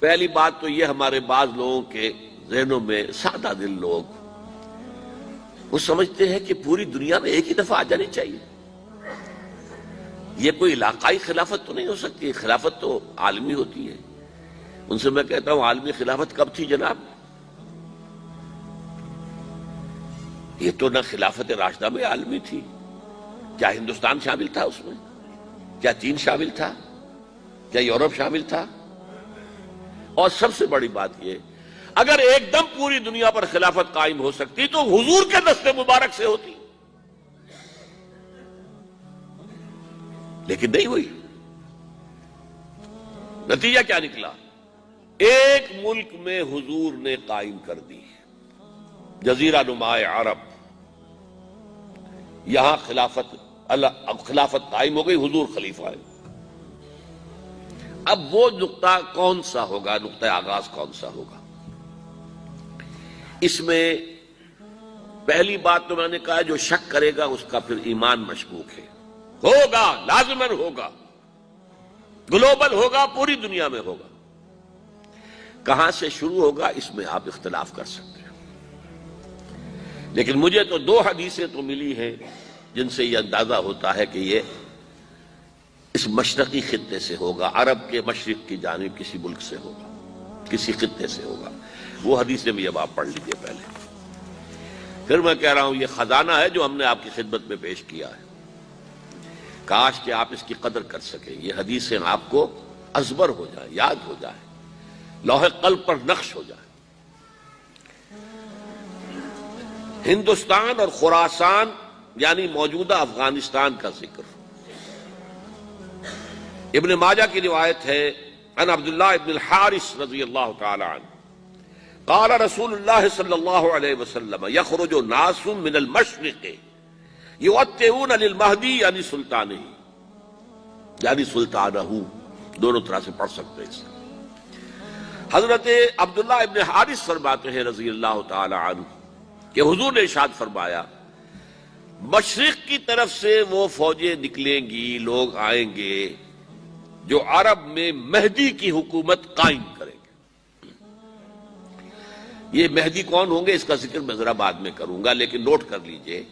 پہلی بات تو یہ ہمارے بعض لوگوں کے ذہنوں میں سادہ دل لوگ وہ سمجھتے ہیں کہ پوری دنیا میں ایک ہی دفعہ آ جانی چاہیے. یہ کوئی علاقائی خلافت تو نہیں ہو سکتی، خلافت تو عالمی ہوتی ہے. ان سے میں کہتا ہوں عالمی خلافت کب تھی جناب؟ یہ تو نہ خلافت راشدہ میں عالمی تھی. کیا ہندوستان شامل تھا اس میں؟ کیا چین شامل تھا؟ کیا یورپ شامل تھا؟ اور سب سے بڑی بات یہ، اگر ایک دم پوری دنیا پر خلافت قائم ہو سکتی تو حضور کے دست مبارک سے ہوتی، لیکن نہیں ہوئی. نتیجہ کیا نکلا؟ ایک ملک میں حضور نے قائم کر دی، جزیرہ نما عرب، یہاں خلافت قائم ہو گئی، حضور خلیفہ ہے. اب وہ نقطہ کون سا ہوگا، نقطہ آغاز کون سا ہوگا؟ اس میں پہلی بات تو میں نے کہا جو شک کرے گا اس کا پھر ایمان مشکوک ہے. ہوگا، لازماً ہوگا، گلوبل ہوگا، پوری دنیا میں ہوگا. کہاں سے شروع ہوگا اس میں آپ اختلاف کر سکتے ہیں، لیکن مجھے تو دو حدیثیں تو ملی ہیں جن سے یہ اندازہ ہوتا ہے کہ یہ اس مشرقی خطے سے ہوگا، عرب کے مشرق کی جانب کسی ملک سے ہوگا، کسی خطے سے ہوگا. وہ حدیثیں بھی اب آپ پڑھ لیجئے پہلے. پھر میں کہہ رہا ہوں یہ خزانہ ہے جو ہم نے آپ کی خدمت میں پیش کیا ہے، کاش کہ آپ اس کی قدر کر سکیں. یہ حدیثیں آپ کو ازبر ہو جائیں، یاد ہو جائیں، لوح قلب پر نقش ہو جائیں. ہندوستان اور خراسان یعنی موجودہ افغانستان کا ذکر. ابن ماجہ کی روایت ہے عن عبداللہ ابن الحارث رضی اللہ تعالی عنہ قال رسول اللہ صلی اللہ علیہ وسلم یخرج ناس من المشرق یؤتئون للمہدی یعنی سلطانہ، یعنی سلطانہ، دونوں طرح سے پڑھ سکتے ہیں. حضرت عبداللہ ابن حارث فرماتے ہیں رضی اللہ تعالی عنہ کہ حضور نے ارشاد فرمایا مشرق کی طرف سے وہ فوجیں نکلیں گی، لوگ آئیں گے جو عرب میں مہدی کی حکومت قائم کریں گے. یہ مہدی کون ہوں گے اس کا ذکر میں ذرا بعد میں کروں گا، لیکن نوٹ کر لیجئے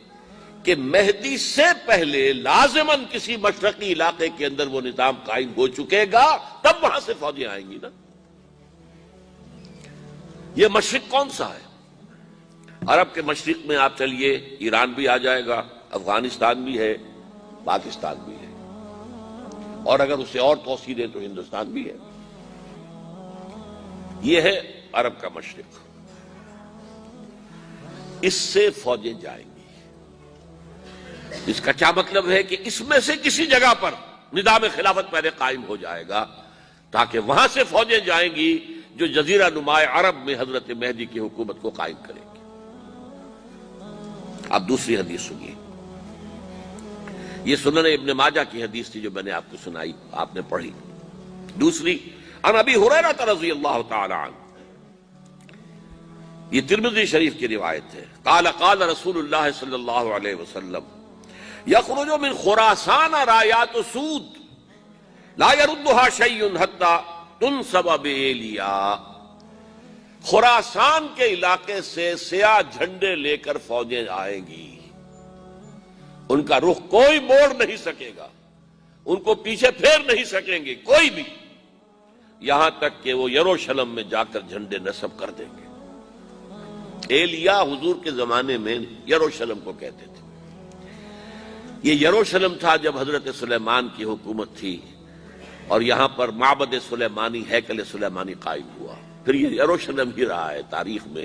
کہ مہدی سے پہلے لازماً کسی مشرقی علاقے کے اندر وہ نظام قائم ہو چکے گا، تب وہاں سے فوجیں آئیں گی نا. یہ مشرق کون سا ہے؟ عرب کے مشرق میں آپ چلیے ایران بھی آ جائے گا، افغانستان بھی ہے، پاکستان بھی ہے، اور اگر اسے اور توسیع دیں تو ہندوستان بھی ہے. یہ ہے عرب کا مشرق. اس سے فوجیں جائیں گی. اس کا کیا مطلب ہے کہ اس میں سے کسی جگہ پر نظام خلافت پہلے قائم ہو جائے گا تاکہ وہاں سے فوجیں جائیں گی جو جزیرہ نما عرب میں حضرت مہدی کی حکومت کو قائم کریں گی. اب دوسری حدیث سنیے. یہ سنن ابن ماجہ کی حدیث تھی جو میں نے آپ کو سنائی، آپ نے پڑھی. دوسری عن ابی ہریرہ رضی اللہ تعالی عنہ، یہ ترمذی شریف کی روایت ہے. قال قال رسول اللہ صلی اللہ علیہ وسلم یخرج من خراسان رایات سود لا يردها شیء حتی تنصب بایلیا. خراسان کے علاقے سے سیاہ جھنڈے لے کر فوجیں آئیں گی، ان کا رخ کوئی موڑ نہیں سکے گا، ان کو پیچھے پھیر نہیں سکیں گے کوئی بھی، یہاں تک کہ وہ یروشلم میں جا کر جھنڈے نصب کر دیں گے. ایلیا حضور کے زمانے میں یروشلم کو کہتے تھے. یہ یروشلم تھا جب حضرت سلیمان کی حکومت تھی اور یہاں پر معبد سلیمانی، ہیکل سلیمانی قائم ہوا. پھر یہ یروشلم ہی رہا ہے تاریخ میں،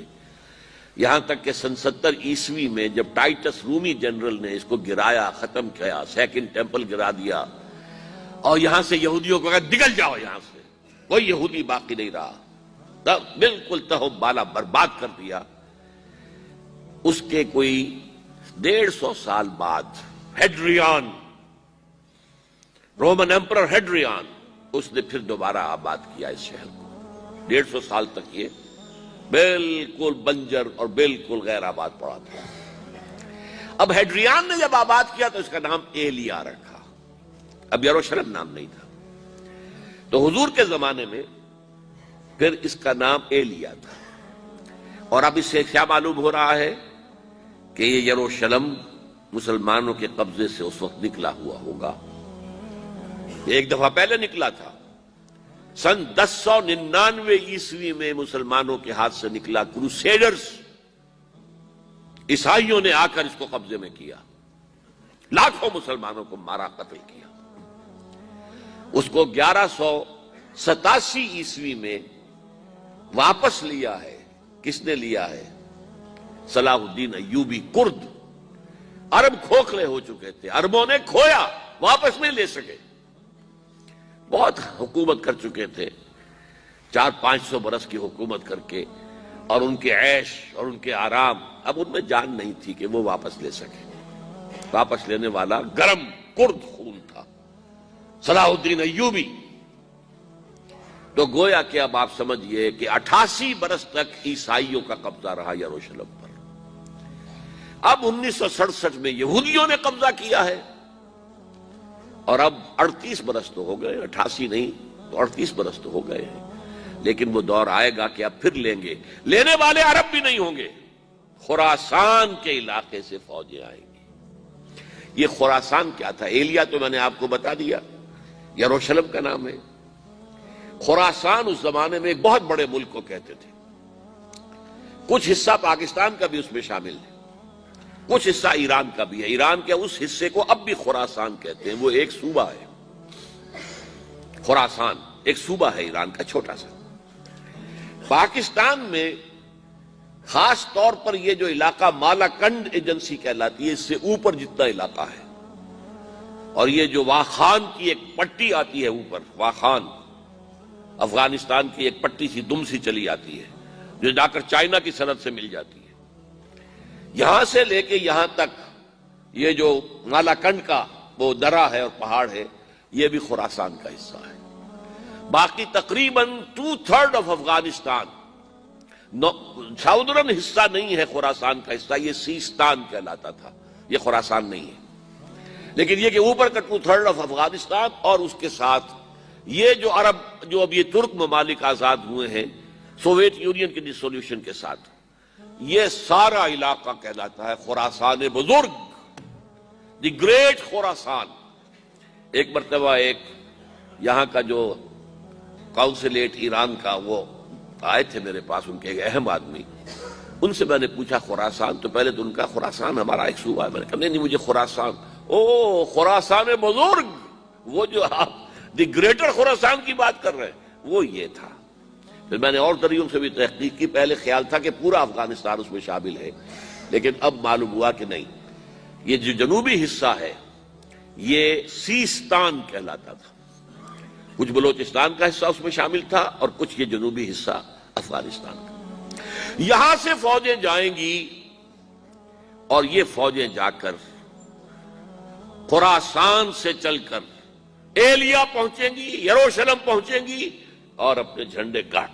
یہاں تک کہ سن 70 عیسوی میں جب ٹائٹس رومی جنرل نے اس کو گرایا، ختم کیا، سیکنڈ ٹیمپل گرا دیا اور یہاں سے یہودیوں کو کہا نکل جاؤ یہاں سے، کوئی یہودی باقی نہیں رہا، بالکل تہو بالا برباد کر دیا. اس کے کوئی 150 سال بعد ہیڈریان، رومن ایمپرر ہیڈریان، اس نے پھر دوبارہ آباد کیا اس شہر کو. 150 سال تک یہ بالکل بنجر اور بالکل غیر آباد پڑا تھا. اب ہیڈریان نے جب آباد کیا تو اس کا نام ایلیا رکھا، اب یروشلم نام نہیں تھا. تو حضور کے زمانے میں پھر اس کا نام ایلیا تھا. اور اب اس سے کیا معلوم ہو رہا ہے کہ یہ یروشلم مسلمانوں کے قبضے سے اس وقت نکلا ہوا ہوگا. ایک دفعہ پہلے نکلا تھا، سن 1099 عیسوی میں مسلمانوں کے ہاتھ سے نکلا. کروسیڈرز، عیسائیوں نے آ کر اس کو قبضے میں کیا، لاکھوں مسلمانوں کو مارا، قتل کیا. اس کو 1187 عیسوی میں واپس لیا ہے. کس نے لیا ہے؟ صلاح الدین ایوبی. کرد، عرب کھوکھلے ہو چکے تھے، عربوں نے کھویا، واپس نہیں لے سکے. بہت حکومت کر چکے تھے، 400-500 برس کی حکومت کر کے، اور ان کے عیش اور ان کے آرام، اب ان میں جان نہیں تھی کہ وہ واپس لے سکے. واپس لینے والا گرم کرد خون تھا، صلاح الدین ایوبی. تو گویا کہ اب آپ سمجھئے کہ 88 برس تک عیسائیوں کا قبضہ رہا یروشلم پر. اب 1967 میں یہودیوں نے قبضہ کیا ہے، اور اب 38 برس تو ہو گئے، 88 نہیں تو 38 برس تو ہو گئے ہیں. لیکن وہ دور آئے گا کہ اب پھر لیں گے. لینے والے عرب بھی نہیں ہوں گے، خراسان کے علاقے سے فوجیں آئیں گی. یہ خراسان کیا تھا؟ ایلیا تو میں نے آپ کو بتا دیا، یروشلم کا نام ہے. خراسان اس زمانے میں ایک بہت بڑے ملک کو کہتے تھے. کچھ حصہ پاکستان کا بھی اس میں شامل ہے، کچھ حصہ ایران کا بھی ہے. ایران کے اس حصے کو اب بھی خراسان کہتے ہیں. وہ ایک صوبہ ہے، خراسان ایک صوبہ ہے ایران کا، چھوٹا سا. پاکستان میں خاص طور پر یہ جو علاقہ مالاکنڈ ایجنسی کہلاتی ہے، اس سے اوپر جتنا علاقہ ہے، اور یہ جو واخان کی ایک پٹی آتی ہے اوپر، واخان افغانستان کی ایک پٹی سی دم سی چلی آتی ہے جو جا کر چائنا کی سرحد سے مل جاتی ہے. یہاں سے لے کے یہاں تک یہ جو مالاکنڈ کا وہ درہ ہے اور پہاڑ ہے، یہ بھی خراسان کا حصہ ہے. باقی تقریباً 2/3 آف افغانستان ساؤدرن حصہ نہیں ہے خراسان کا حصہ. یہ سیستان کہلاتا تھا، یہ خراسان نہیں ہے. لیکن یہ کہ اوپر کا 2/3 آف افغانستان، اور اس کے ساتھ یہ جو عرب، جو اب یہ ترک ممالک آزاد ہوئے ہیں سوویت یونین کی ڈسولوشن کے ساتھ، یہ سارا علاقہ کہلاتا ہے خراسان بزرگ، دی گریٹ خراسان. ایک مرتبہ ایک یہاں کا جو کونسلیٹ ایران کا وہ آئے تھے میرے پاس، ان کے ایک اہم آدمی. ان سے میں نے پوچھا خراسان، تو پہلے تو ان کا خراسان ہمارا ایک صوبہ ہے. میں نے کہا نہیں مجھے خراسان. او خراسان بزرگ، وہ جو آپ دی گریٹر خراسان کی بات کر رہے ہیں، وہ یہ تھا. پھر میں نے اور ذریعوں سے بھی تحقیق کی. پہلے خیال تھا کہ پورا افغانستان اس میں شامل ہے، لیکن اب معلوم ہوا کہ نہیں. یہ جو جنوبی حصہ ہے یہ سیستان کہلاتا تھا. کچھ بلوچستان کا حصہ اس میں شامل تھا، اور کچھ یہ جنوبی حصہ افغانستان کا. یہاں سے فوجیں جائیں گی، اور یہ فوجیں جا کر خراسان سے چل کر ایلیا پہنچیں گی، یروشلم پہنچیں گی، اور اپنے جھنڈے گاڑ